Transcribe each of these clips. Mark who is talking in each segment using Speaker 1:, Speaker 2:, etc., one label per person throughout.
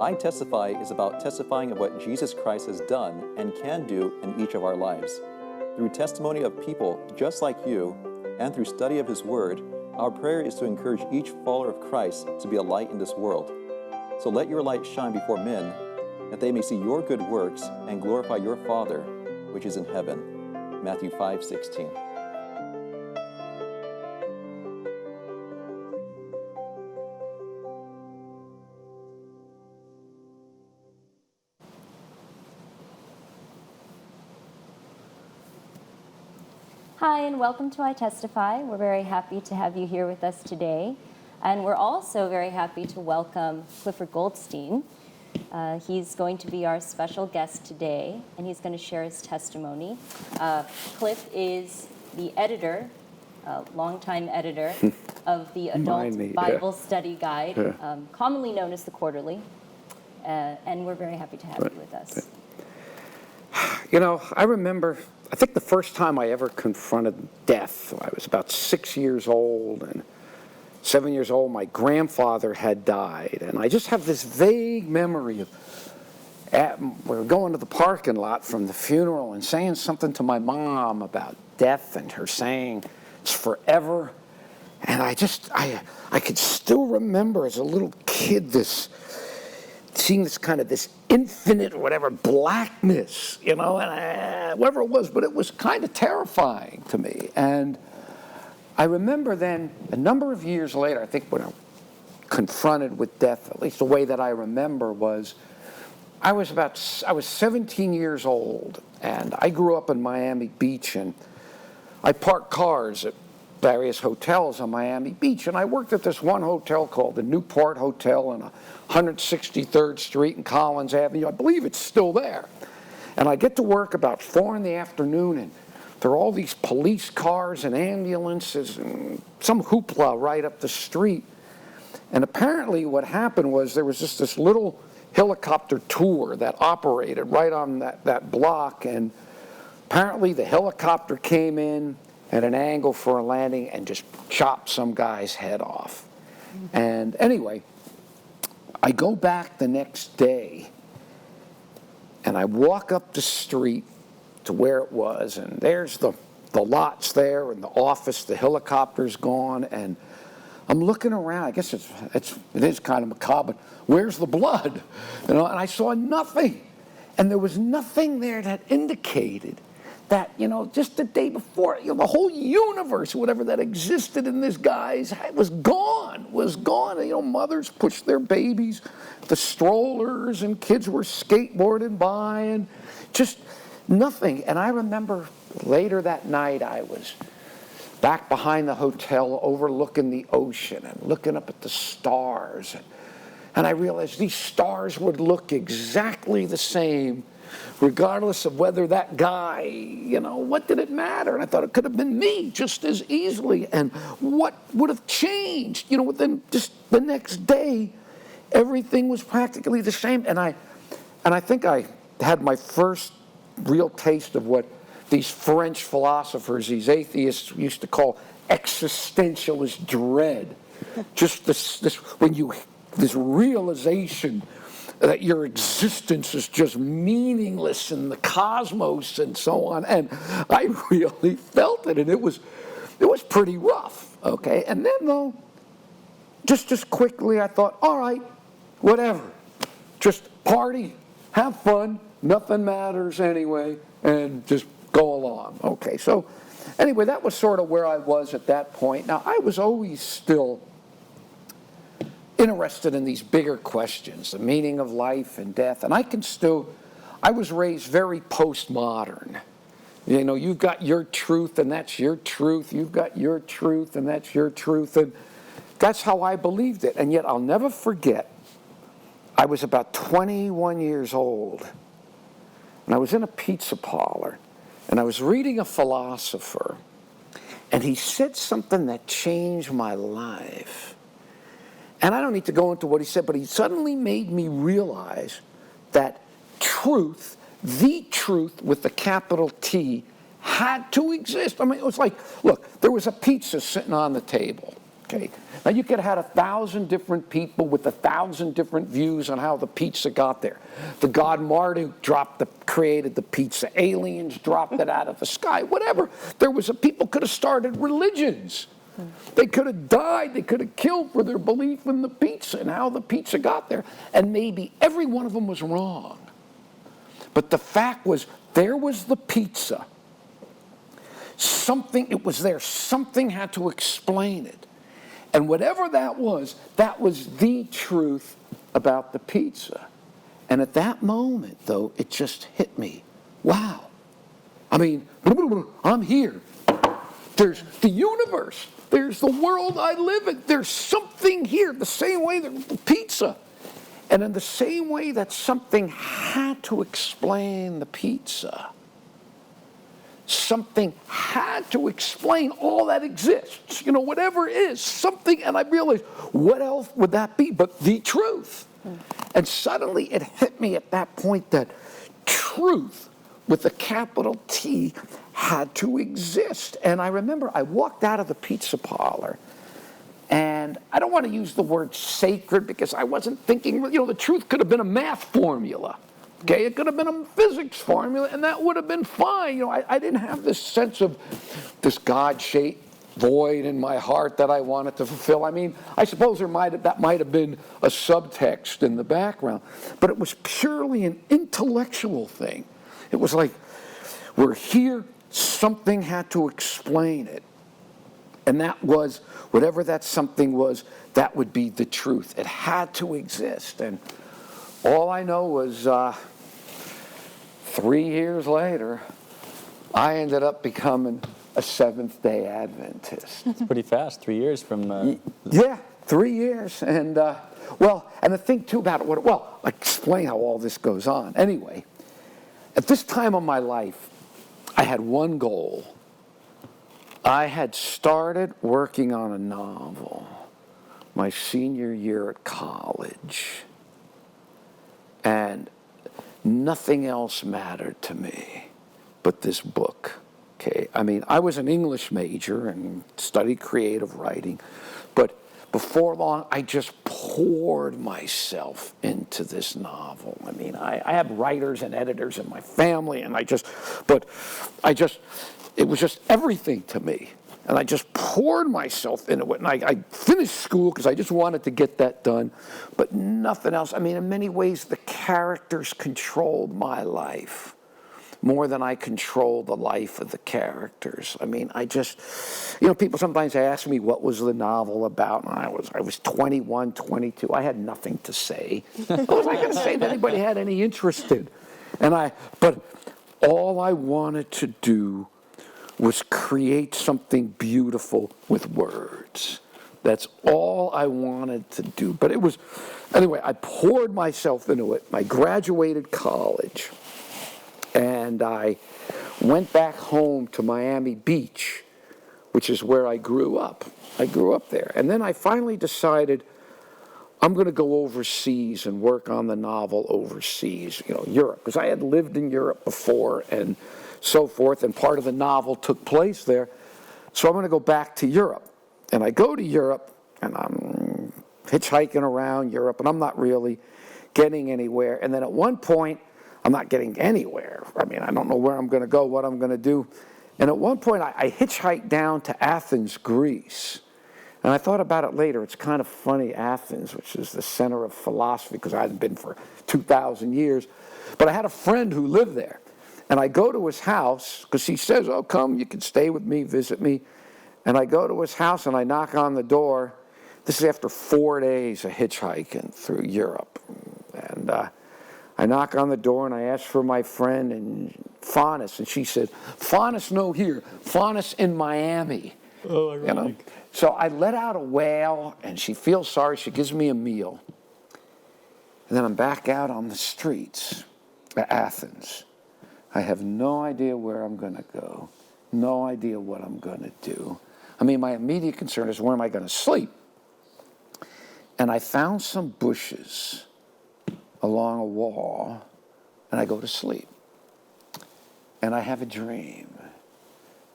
Speaker 1: iTestify is about testifying of what Jesus Christ has done and can do in each of our lives. Through testimony of people just like you, and through study of His Word, our prayer is to encourage each follower of Christ to be a light in this world. So let your light shine before men, that they may see your good works and glorify your Father, which is in heaven. Matthew 5:16.
Speaker 2: Hi, and welcome to iTestify. We're very happy to have you here with us today. And we're also very happy to welcome Clifford Goldstein. He's going to be our special guest today, and he's going to share his testimony. Cliff is the editor, longtime editor, of the Adult Bible Study Guide, commonly known as the Quarterly. And we're very happy to have you with us.
Speaker 3: You know, I remember, I think the first time I ever confronted death, I was about 6 years old, and 7 years old, my grandfather had died. And I just have this vague memory of, we were going to the parking lot from the funeral and saying something to my mom about death, and her saying, it's forever. And I could still remember as a little kid seeing this kind of this infinite whatever blackness, you know, and whatever it was, but it was kind of terrifying to me. And I remember then, a number of years later, I think when I was confronted with death, at least the way that I remember was, I was 17 years old, and I grew up in Miami Beach, and I parked cars at various hotels on Miami Beach, and I worked at this one hotel called the Newport Hotel on 163rd Street and Collins Avenue. I believe it's still there. And I get to work about 4 in the afternoon, and there are all these police cars and ambulances and some hoopla right up the street. And apparently what happened was there was just this little helicopter tour that operated right on that block, and apparently the helicopter came in at an angle for a landing and just chopped some guy's head off. And anyway, I go back the next day, and I walk up the street to where it was, and there's the lots there and the office, the helicopter's gone, and I'm looking around. I guess it is kind of macabre, but where's the blood? You know, and I saw nothing. And there was nothing there that indicated that, you know, just the day before, you know, the whole universe, whatever that existed in this guy's head was gone. You know, mothers pushed their babies, the strollers, and kids were skateboarding by, and just nothing. And I remember later that night, I was back behind the hotel overlooking the ocean and looking up at the stars. And I realized these stars would look exactly the same regardless of whether that guy, you know, what did it matter? And I thought it could have been me just as easily. And what would have changed? You know, within just the next day, everything was practically the same. And I think I had my first real taste of what these French philosophers, these atheists, used to call existentialist dread. Just this realization that your existence is just meaningless in the cosmos and so on. And I really felt it, and it was pretty rough, okay? And then, though, just quickly I thought, all right, whatever. Just party, have fun, nothing matters anyway, and just go along. Okay, so anyway, that was sort of where I was at that point. Now, I was always still interested in these bigger questions, the meaning of life and death, and I was raised very postmodern. You know, you've got your truth and that's your truth, you've got your truth and that's your truth, and that's how I believed it. And yet I'll never forget, I was about 21 years old, and I was in a pizza parlor, and I was reading a philosopher, and he said something that changed my life. And I don't need to go into what he said, but he suddenly made me realize that truth, the truth with a capital T, had to exist. I mean, it was like, look, there was a pizza sitting on the table. Okay. Now you could have had 1,000 different people with 1,000 different views on how the pizza got there. The god Marduk created the pizza. Aliens dropped it out of the sky. Whatever. People could have started religions. They could have died. They could have killed for their belief in the pizza and how the pizza got there. And maybe every one of them was wrong. But the fact was, there was the pizza. It was there. Something had to explain it. And whatever that was the truth about the pizza. And at that moment, though, it just hit me. Wow. I mean, I'm here. There's the universe. There's the world I live in. There's something here, the same way that the pizza. And in the same way that something had to explain the pizza, something had to explain all that exists. Whatever it is, something, and I realized, what else would that be but the truth? And suddenly it hit me at that point that truth with a capital T had to exist. And I remember I walked out of the pizza parlor, and I don't want to use the word sacred because I wasn't thinking, the truth could have been a math formula. Okay, it could have been a physics formula, and that would have been fine. I didn't have this sense of this God-shaped void in my heart that I wanted to fulfill. I mean, I suppose that might have been a subtext in the background, but it was purely an intellectual thing. It was like, we're here, something had to explain it. And that was, whatever that something was, that would be the truth. It had to exist. And all I know was 3 years later, I ended up becoming a Seventh-day Adventist.
Speaker 1: It's pretty fast, 3 years from...
Speaker 3: Yeah, 3 years. And, and the thing, too, about it, I'll explain how all this goes on. Anyway, at this time of my life, I had one goal. I had started working on a novel my senior year at college, and nothing else mattered to me but this book. Okay, I mean, I was an English major and studied creative writing, but before long, I just poured myself into this novel. I mean, I have writers and editors in my family, and it was just everything to me. And I just poured myself into it. And I finished school because I just wanted to get that done, but nothing else. I mean, in many ways, the characters controlled my life more than I controlled the life of the characters. I mean, people sometimes ask me what was the novel about, and I was 21, 22. I had nothing to say. What was I going to say that anybody had any interest in? But all I wanted to do was create something beautiful with words. That's all I wanted to do. But anyway, I poured myself into it. I graduated college, and I went back home to Miami Beach, which is where I grew up. I grew up there. And then I finally decided I'm going to go overseas and work on the novel overseas, Europe, because I had lived in Europe before and so forth, and part of the novel took place there. So I'm going to go back to Europe. And I go to Europe, and I'm hitchhiking around Europe, and I'm not really getting anywhere. And then at one point, I'm not getting anywhere. I mean, I don't know where I'm going to go, what I'm going to do. And at one point, I hitchhiked down to Athens, Greece. And I thought about it later. It's kind of funny, Athens, which is the center of philosophy, because I hadn't been for 2,000 years. But I had a friend who lived there. And I go to his house, because he says, oh, come, you can stay with me, visit me. And I go to his house, and I knock on the door. This is after 4 days of hitchhiking through Europe. And I knock on the door, and I ask for my friend, and Faunus. And she said, Faunus no here, Faunus in Miami.
Speaker 1: Oh, ironic.
Speaker 3: So I let out a wail, and she feels sorry. She gives me a meal. And then I'm back out on the streets of Athens. I have no idea where I'm going to go, no idea what I'm going to do. I mean, my immediate concern is, where am I going to sleep? And I found some bushes along a wall, and I go to sleep. And I have a dream.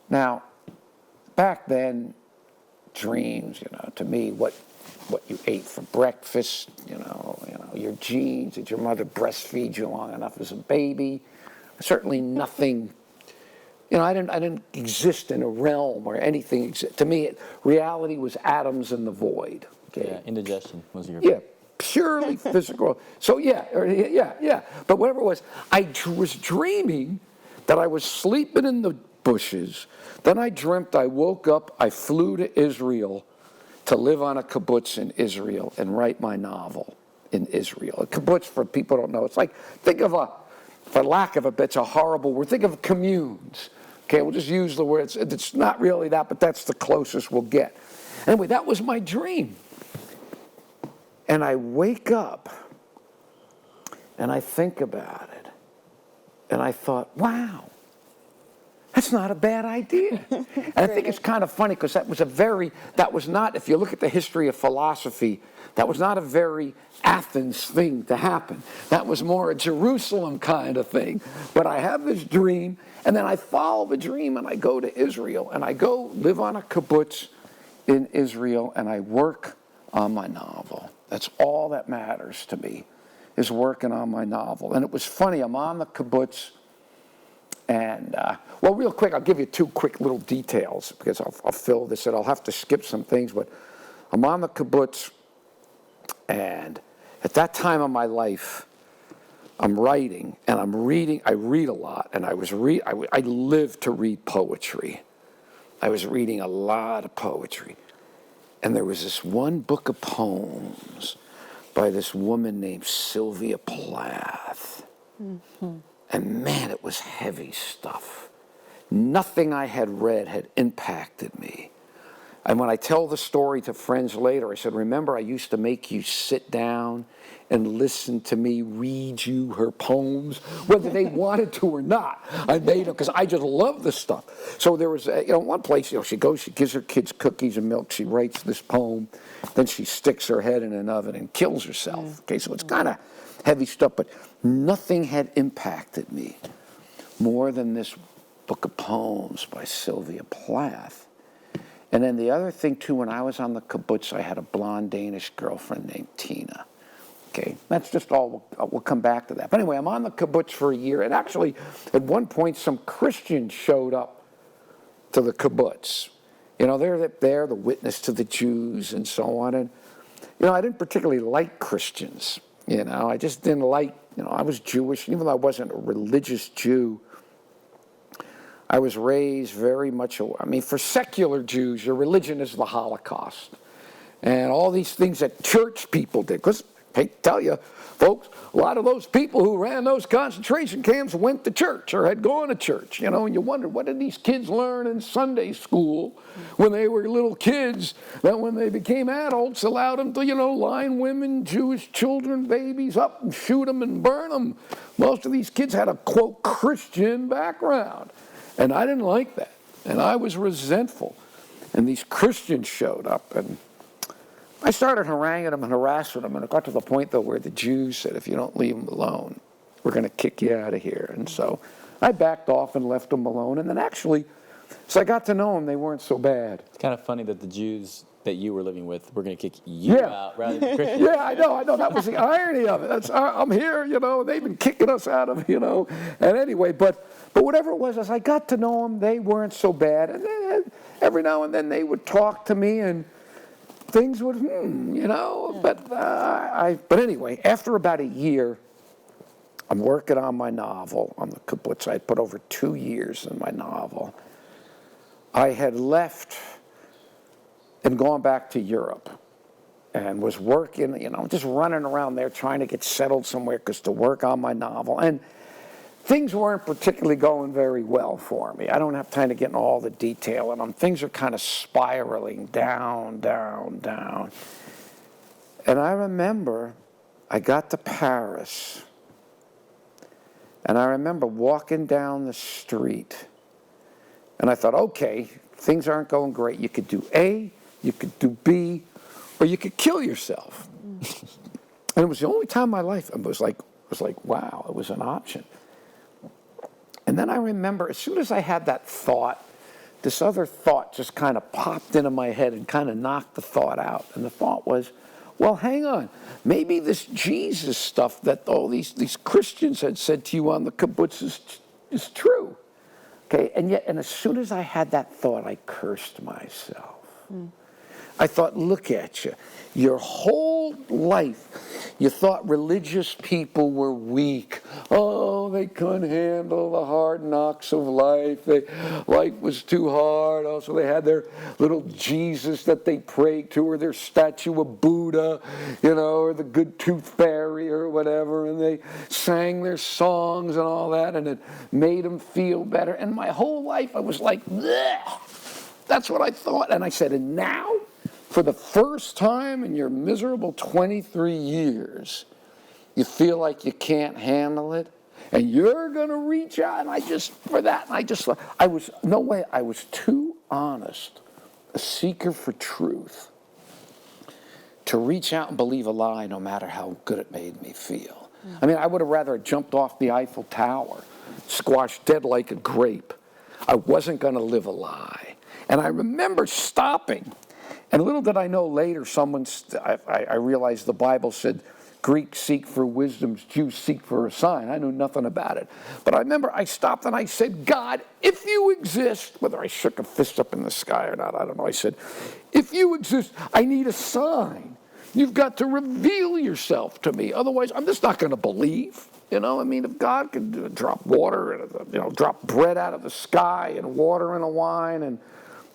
Speaker 3: Now, back then, dreams, to me, what you ate for breakfast, your genes, did your mother breastfeed you long enough as a baby? Certainly nothing, I didn't exist in a realm where anything existed. To me, reality was atoms in the void. Okay?
Speaker 1: Yeah, indigestion was your...
Speaker 3: Yeah, purely physical. So yeah. But whatever it was, I was dreaming that I was sleeping in the bushes. Then I dreamt I woke up, I flew to Israel to live on a kibbutz in Israel and write my novel in Israel. A kibbutz, for people who don't know, it's like, think of for lack of it's a horrible word, think of communes. Okay, we'll just use the word, it's not really that, but that's the closest we'll get. Anyway, that was my dream. And I wake up and I think about it. And I thought, wow, that's not a bad idea. And I think it's kind of funny because that was not, if you look at the history of philosophy, that was not a very Athens thing to happen. That was more a Jerusalem kind of thing. But I have this dream, and then I follow the dream, and I go to Israel, and I go live on a kibbutz in Israel, and I work on my novel. That's all that matters to me, is working on my novel. And it was funny, I'm on the kibbutz, and, well, real quick, I'll give you two quick little details, because I'll fill this in. I'll have to skip some things, but I'm on the kibbutz, and at that time of my life, I'm writing, and I'm reading. I read a lot, and I live to read poetry. I was reading a lot of poetry. And there was this one book of poems by this woman named Sylvia Plath. Mm-hmm. And man, it was heavy stuff. Nothing I had read had impacted me. And when I tell the story to friends later, I said, remember, I used to make you sit down and listen to me read you her poems, whether they wanted to or not. I made them because I just love this stuff. So there was, one place, she goes, she gives her kids cookies and milk, she writes this poem, then she sticks her head in an oven and kills herself. Okay, so it's kind of heavy stuff, but nothing had impacted me more than this book of poems by Sylvia Plath. And then the other thing, too, when I was on the kibbutz, I had a blonde Danish girlfriend named Tina. Okay, that's just all, we'll come back to that. But anyway, I'm on the kibbutz for a year, and actually, at one point, some Christians showed up to the kibbutz. They're there, the witness to the Jews and so on. And, I didn't particularly like Christians. I just didn't like, I was Jewish, even though I wasn't a religious Jew. I was raised very much, for secular Jews, your religion is the Holocaust. And all these things that church people did. Because, I hate to tell you, folks, a lot of those people who ran those concentration camps went to church or had gone to church, and you wonder, what did these kids learn in Sunday school when they were little kids that when they became adults allowed them to, line women, Jewish children, babies up and shoot them and burn them. Most of these kids had a, quote, Christian background. And I didn't like that. And I was resentful. And these Christians showed up, and I started haranguing them and harassing them, and it got to the point, though, where the Jews said, if you don't leave them alone, we're going to kick you out of here. And so I backed off and left them alone. And then actually, as I got to know them, they weren't so bad.
Speaker 1: It's kind of funny that the Jews that you were living with were going to kick you out rather than Christians.
Speaker 3: Yeah, I know. That was the irony of it. I'm here, they've been kicking us out of, And anyway, but whatever it was, as I got to know them, they weren't so bad. And then every now and then they would talk to me, and things would, But anyway, after about a year, I'm working on my novel on the kibbutz. I put over 2 years in my novel. I had left and gone back to Europe and was working, just running around there trying to get settled somewhere because to work on my novel. And things weren't particularly going very well for me. I don't have time to get into all the detail, and things are kind of spiraling down, down, down. And I remember I got to Paris, and I remember walking down the street, and I thought, okay, things aren't going great. You could do A, you could do B, or you could kill yourself. And it was the only time in my life it was like, wow, it was an option. And then I remember, as soon as I had that thought this other thought just kind of popped into my head and kind of knocked the thought out. And the thought was, well, hang on. Maybe this Jesus stuff that all these Christians had said to you on the kibbutz is true. Okay, and as soon as I had that thought, I cursed myself. I thought, look at you. Your whole life, you thought religious people were weak. Oh, they couldn't handle the hard knocks of life. Life was too hard. Also, they had their little Jesus that they prayed to, or their statue of Buddha, or the good tooth fairy or whatever, and they sang their songs and all that, and it made them feel better. And my whole life, I was like, bleh. That's what I thought. And I said, and now, for the first time in your miserable 23 years, you feel like you can't handle it, and you're going to reach out. And I was too honest, a seeker for truth, to reach out and believe a lie no matter how good it made me feel. I mean, I would have rather jumped off the Eiffel Tower, squashed dead like a grape. I wasn't going to live a lie. And I remember stopping. And little did I know later, I realized the Bible said, Greeks seek for wisdom, Jews seek for a sign. I knew nothing about it. But I remember I stopped and I said, God, if you exist, whether I shook a fist up in the sky or not, I don't know. I said, if you exist, I need a sign. You've got to reveal yourself to me. Otherwise, I'm just not going to believe. I mean, if God could drop water, drop bread out of the sky and water in a wine and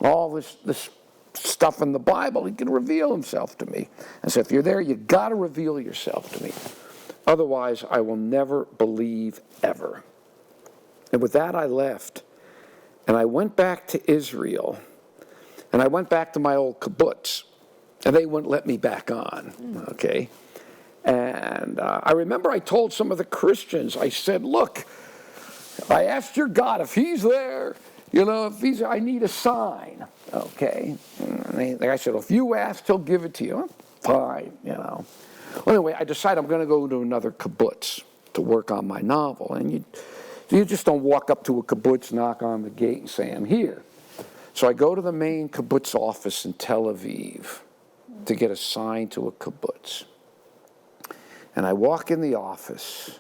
Speaker 3: all this stuff in the Bible, he can reveal himself to me. And so if you're there, you got to reveal yourself to me. Otherwise, I will never believe ever. And with that, I left. And I went back to Israel. And I went back to my old kibbutz. And they wouldn't let me back on. Okay? And I remember I told some of the Christians, I said, look, I asked your God if he's there, I need a sign, okay? And I said, well, if you ask, he'll give it to you. Fine, Well, anyway, I decided I'm going to go to another kibbutz to work on my novel. And you just don't walk up to a kibbutz, knock on the gate, and say, I'm here. So I go to the main kibbutz office in Tel Aviv to get assigned to a kibbutz. And I walk in the office,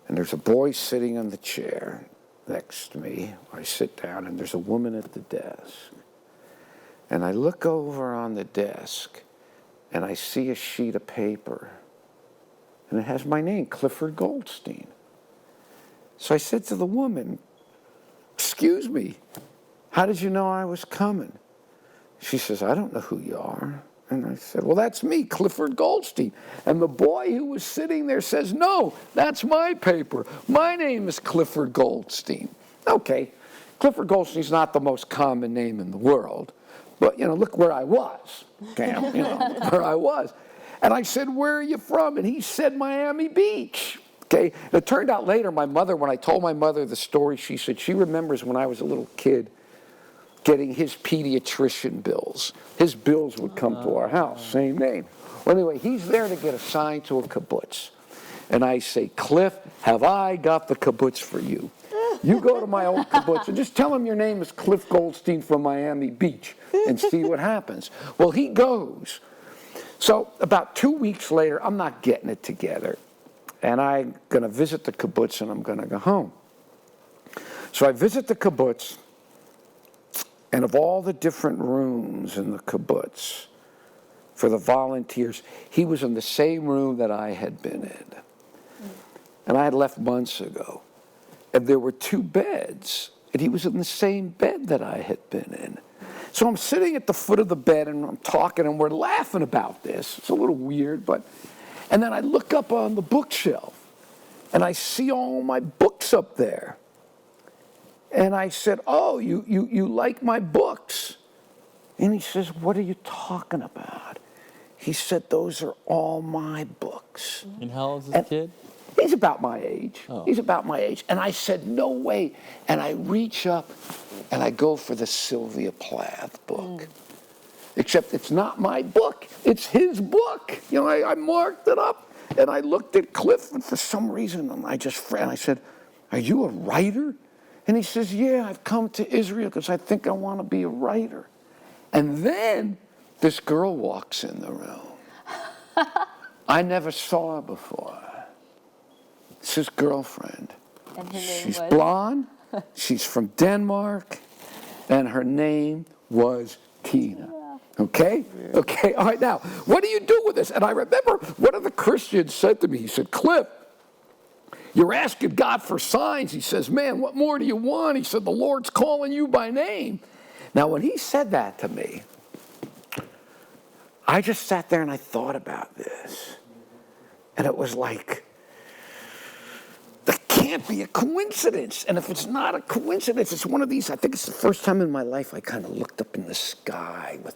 Speaker 3: and there's a boy sitting on the chair next to me. I sit down, and there's a woman at the desk. And I look over on the desk, and I see a sheet of paper, and it has my name, Clifford Goldstein. So I said to the woman, excuse me, how did you know I was coming? She says, I don't know who you are. And I said, well, that's me, Clifford Goldstein. And the boy who was sitting there says, no, that's my paper. My name is Clifford Goldstein. Okay, Clifford Goldstein's not the most common name in the world. But, look where I was, Cam, where I was. And I said, where are you from? And he said, Miami Beach. Okay, it turned out later, my mother, when I told my mother the story, she said she remembers when I was a little kid, getting his pediatrician bills. His bills would come to our house, same name. Well, anyway, he's there to get assigned to a kibbutz. And I say, Cliff, have I got the kibbutz for you? You go to my old kibbutz and just tell him your name is Cliff Goldstein from Miami Beach and see what happens. Well, he goes. So about 2 weeks later, I'm not getting it together. And I'm going to visit the kibbutz and I'm going to go home. So I visit the kibbutz. And of all the different rooms in the kibbutz for the volunteers, he was in the same room that I had been in. And I had left months ago. And there were 2 beds. And he was in the same bed that I had been in. So I'm sitting at the foot of the bed and I'm talking and we're laughing about this. It's a little weird, but... And then I look up on the bookshelf and I see all my books up there. And I said, oh, you like my books? And he says, what are you talking about? He said, those are all my books.
Speaker 4: And how old is this kid?
Speaker 3: He's about my age.
Speaker 4: Oh.
Speaker 3: He's about my age. And I said, no way. And I reach up and I go for the Sylvia Plath book. Except it's not my book. It's his book. I marked it up. And I looked at Cliff, and for some reason, I said, are you a writer? And he says, yeah, I've come to Israel because I think I want to be a writer. And then this girl walks in the room. I never saw her before. It's his girlfriend.
Speaker 2: And her name
Speaker 3: She's
Speaker 2: was?
Speaker 3: blonde. She's from Denmark. And her name was Tina. Okay? Okay, all right, now, what do you do with this? And I remember one of the Christians said to me, he said, Cliff, you're asking God for signs. He says, man, what more do you want? He said, the Lord's calling you by name. Now, when he said that to me, I just sat there and I thought about this. And it was like, that can't be a coincidence. And if it's not a coincidence, it's one of these, I think it's the first time in my life I kind of looked up in the sky with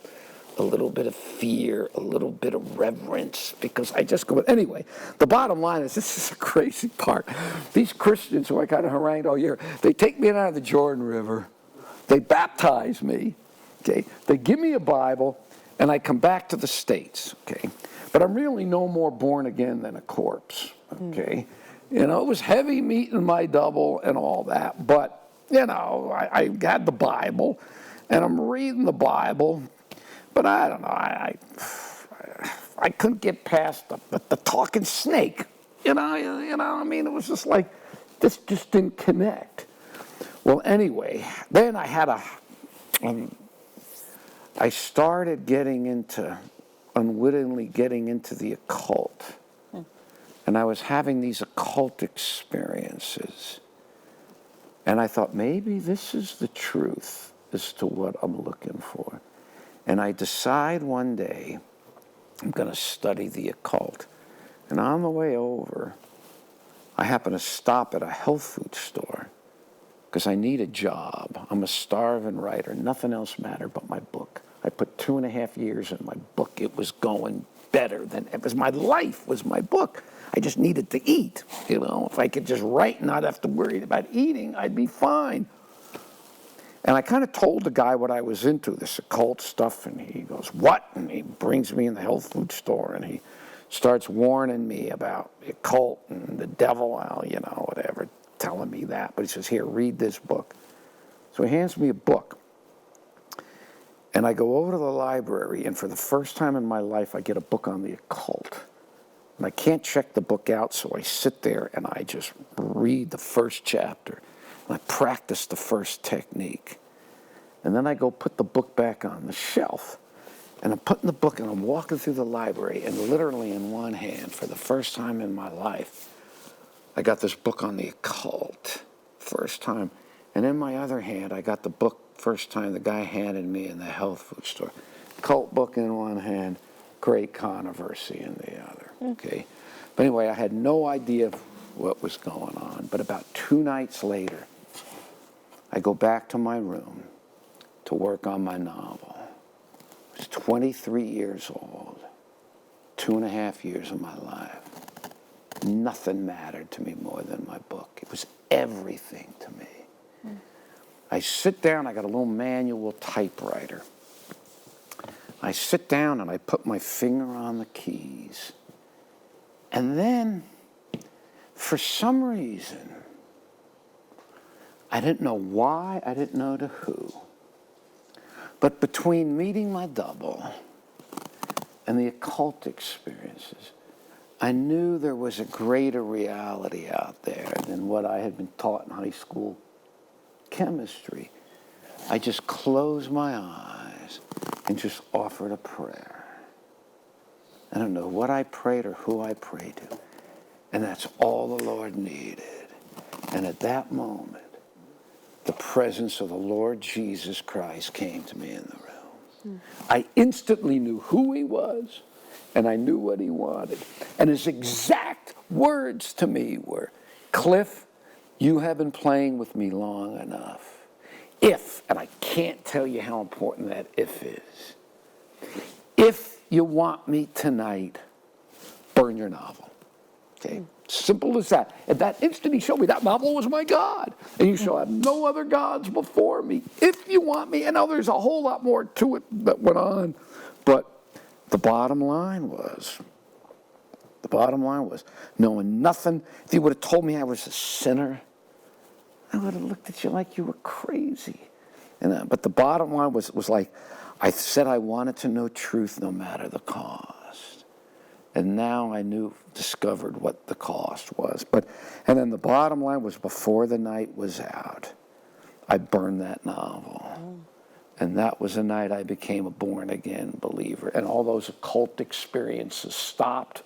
Speaker 3: a little bit of fear, a little bit of reverence, because I just go, anyway, the bottom line is, this is a crazy part. These Christians who I kind of harangued all year, they take me out of the Jordan River, they baptize me, okay, they give me a Bible, and I come back to the States, okay, but I'm really no more born again than a corpse, okay. You know, it was heavy meeting my double and all that, but, you know, I had the Bible, and I'm reading the Bible, but I don't know, I couldn't get past the talking snake. You know, I mean, it was just like, this just didn't connect. Well, anyway, then I had I started unwittingly getting into the occult. And I was having these occult experiences. And I thought, maybe this is the truth as to what I'm looking for. And I decide one day I'm going to study the occult. And on the way over, I happen to stop at a health food store because I need a job. I'm a starving writer. Nothing else mattered but my book. I put 2.5 years in my book. It was going better than it was. My life was my book. I just needed to eat. You know, if I could just write and not have to worry about eating, I'd be fine. And I kind of told the guy what I was into, this occult stuff, and he goes, what? And he brings me in the health food store, and he starts warning me about the occult and the devil, you know, whatever, telling me that. But he says, here, read this book. So he hands me a book. And I go over to the library, and for the first time in my life, I get a book on the occult. And I can't check the book out, so I sit there and I just read the first chapter. And I practice the first technique. And then I go put the book back on the shelf. And I'm putting the book, and I'm walking through the library, and literally in one hand, for the first time in my life, I got this book on the occult, first time. And in my other hand, I got the book, first time the guy handed me in the health food store. Cult book in one hand, great controversy in the other, okay? But anyway, I had no idea what was going on. But about 2 nights later, I go back to my room to work on my novel. I was 23 years old, 2.5 years of my life. Nothing mattered to me more than my book. It was everything to me. I sit down, I got a little manual typewriter. I sit down and I put my finger on the keys. And then, for some reason, I didn't know why, I didn't know to who, but between meeting my double and the occult experiences, I knew there was a greater reality out there than what I had been taught in high school chemistry. I just closed my eyes and just offered a prayer. I don't know what I prayed or who I prayed to. And that's all the Lord needed. And at that moment, the presence of the Lord Jesus Christ came to me in the room. I instantly knew who he was, and I knew what he wanted. And his exact words to me were, Cliff, you have been playing with me long enough. If, and I can't tell you how important that if is, if you want me tonight, burn your novel. Okay? Simple as that. At that instant, he showed me that novel was my God. And you shall have no other gods before me. If you want me, and now there's a whole lot more to it that went on. But the bottom line was, knowing nothing. If he would have told me I was a sinner, I would have looked at you like you were crazy. But the bottom line was like, I said I wanted to know truth no matter the cost. And now I discovered what the cost was. And then the bottom line was, before the night was out, I burned that novel. And that was the night I became a born-again believer. And all those occult experiences stopped,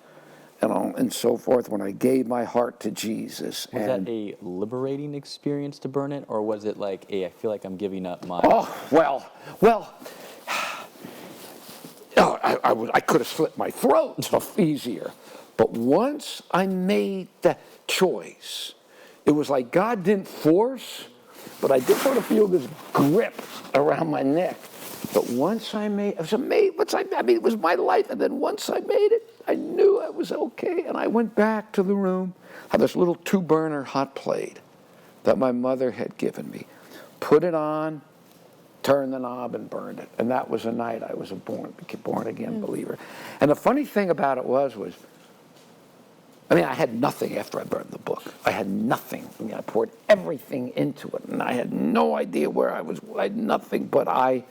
Speaker 3: and so forth, when I gave my heart to Jesus.
Speaker 4: Was that a liberating experience to burn it, or was it like, I feel like I'm giving up my...
Speaker 3: Oh, well, I could have slit my throat easier. But once I made that choice, it was like God didn't force, but I did sort of feel this grip around my neck. But once I made, it was my life, and then once I made it, I knew I was okay, and I went back to the room, had this little 2-burner hot plate that my mother had given me, put it on, turned the knob, and burned it. And that was the night I was a born-again believer. And the funny thing about it was, I had nothing after I burned the book. I had nothing. I poured everything into it, and I had no idea where I was. I had nothing, but I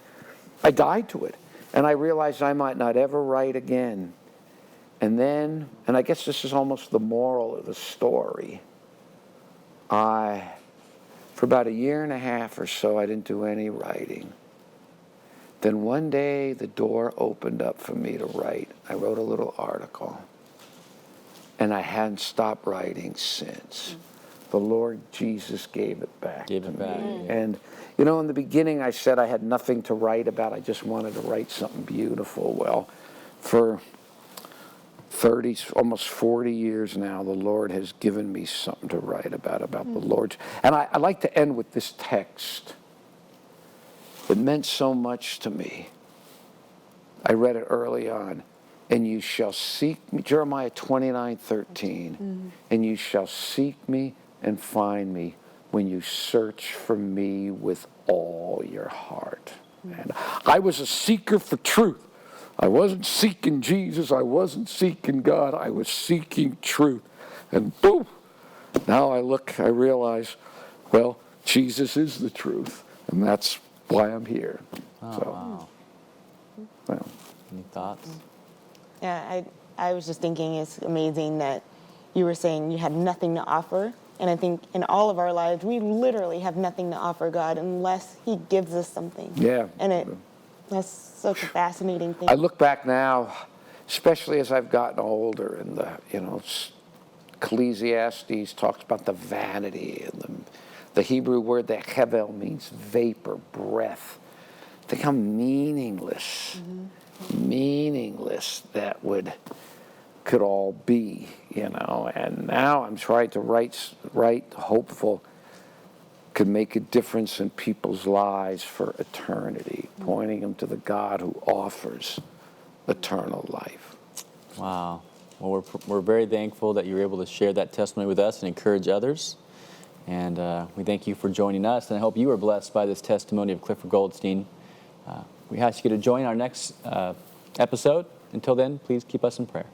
Speaker 3: died to it. And I realized I might not ever write again. And then, and I guess this is almost the moral of the story, for about 1.5 years or so, I didn't do any writing. Then one day, the door opened up for me to write. I wrote a little article, and I hadn't stopped writing since. The Lord Jesus gave it back to me. And, in the beginning, I said I had nothing to write about. I just wanted to write something beautiful. Well, for 30, almost 40 years now, the Lord has given me something to write about the Lord. And I like to end with this text. It meant so much to me. I read it early on. And you shall seek me, Jeremiah 29:13, and you shall seek me and find me when you search for me with all your heart. And I was a seeker for truth. I wasn't seeking Jesus. I wasn't seeking God. I was seeking truth. And boom, now I realize, well, Jesus is the truth. And that's why I'm here.
Speaker 4: Wow.
Speaker 3: Well.
Speaker 4: Any thoughts?
Speaker 5: Yeah, I was just thinking it's amazing that you were saying you had nothing to offer. And I think in all of our lives, we literally have nothing to offer God unless He gives us something.
Speaker 3: Yeah.
Speaker 5: And that's such a fascinating thing.
Speaker 3: I look back now, especially as I've gotten older, and Ecclesiastes talks about the vanity, and the Hebrew word that hevel means vapor, breath. Think how meaningless that could all be, And now I'm trying to write hopeful, could make a difference in people's lives for eternity, pointing them to the God who offers eternal life.
Speaker 4: Wow. Well, we're very thankful that you were able to share that testimony with us and encourage others. And we thank you for joining us, and I hope you are blessed by this testimony of Clifford Goldstein. We ask you to join our next episode. Until then, please keep us in prayer.